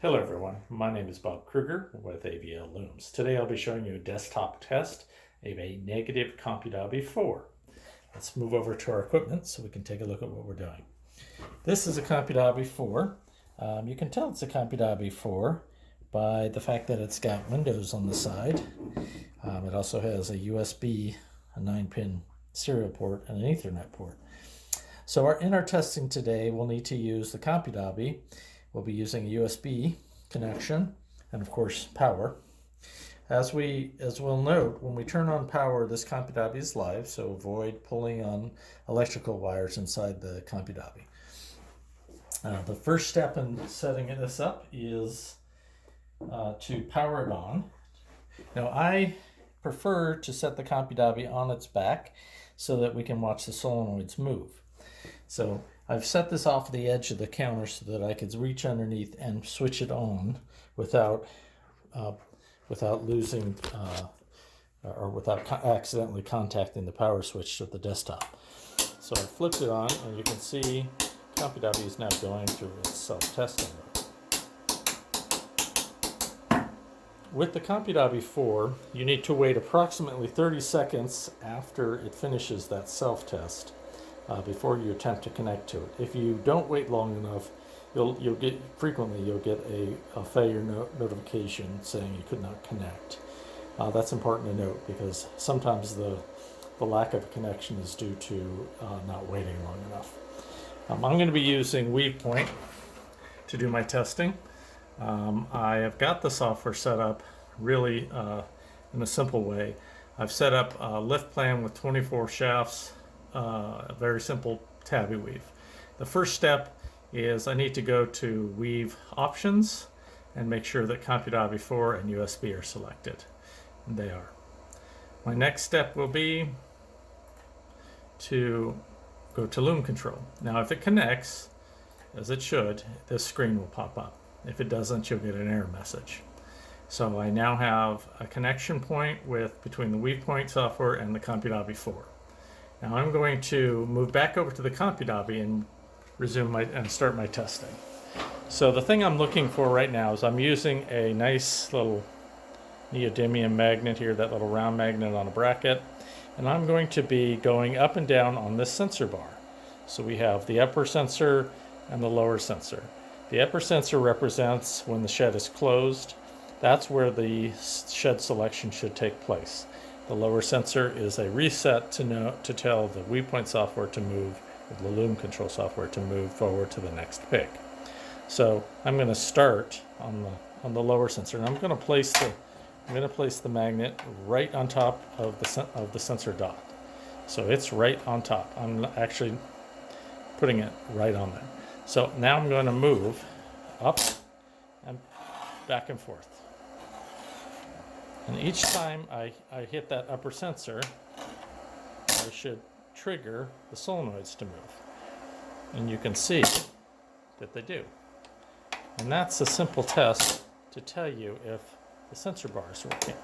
Hello everyone, my name is Bob Kruger with AVL Looms. Today I'll be showing you a desktop test of a negative Compu-Dobby IV. Let's move over to our equipment so we can take a look at what we're doing. This is a Compu-Dobby IV. You can tell it's a Compu-Dobby IV by the fact that it's got windows on the side. It also has a USB, a 9-pin serial port, and an Ethernet port. So in our testing today, we'll need to use the Compu-Dobby. We'll be using a USB connection and of course power. As we'll note, when we turn on power, this Compu-Dobby is live, so avoid pulling on electrical wires inside the Compu-Dobby. The first step in setting this up is to power it on. Now I prefer to set the Compu-Dobby on its back so that we can watch the solenoids move. So I've set this off the edge of the counter so that I could reach underneath and switch it on without losing or without accidentally contacting the power switch to the desktop. So I flipped it on, and you can see Compu-Dobby is now going through its self-testing mode. With the Compu-Dobby IV, you need to wait approximately 30 seconds after it finishes that self-test before you attempt to connect to it. If you don't wait long enough, you'll get a failure notification saying you could not connect. That's important to note because sometimes the lack of a connection is due to not waiting long enough. I'm going to be using WeavePoint to do my testing. I have got the software set up really in a simple way. I've set up a lift plan with 24 shafts, a very simple tabby weave. The first step is I need to go to Weave Options and make sure that Compu-Dobby IV and USB are selected. And they are. My next step will be to go to Loom Control. Now if it connects, as it should, this screen will pop up. If it doesn't, you'll get an error message. So I now have a connection point between the WeavePoint software and the Compu-Dobby IV. Now I'm going to move back over to the Compu-Dobby and start my testing. So the thing I'm looking for right now is I'm using a nice little neodymium magnet here, that little round magnet on a bracket, and I'm going to be going up and down on this sensor bar. So we have the upper sensor and the lower sensor. The upper sensor represents when the shed is closed. That's where the shed selection should take place. The lower sensor is a reset to tell the WeavePoint software to move, the Loom control software to move forward to the next pick. So I'm going to start on the lower sensor, and I'm going to place the magnet right on top of the sensor dot. So it's right on top. I'm actually putting it right on there. So now I'm going to move up and back and forth. And each time I hit that upper sensor, I should trigger the solenoids to move. And you can see that they do. And that's a simple test to tell you if the sensor bar is working.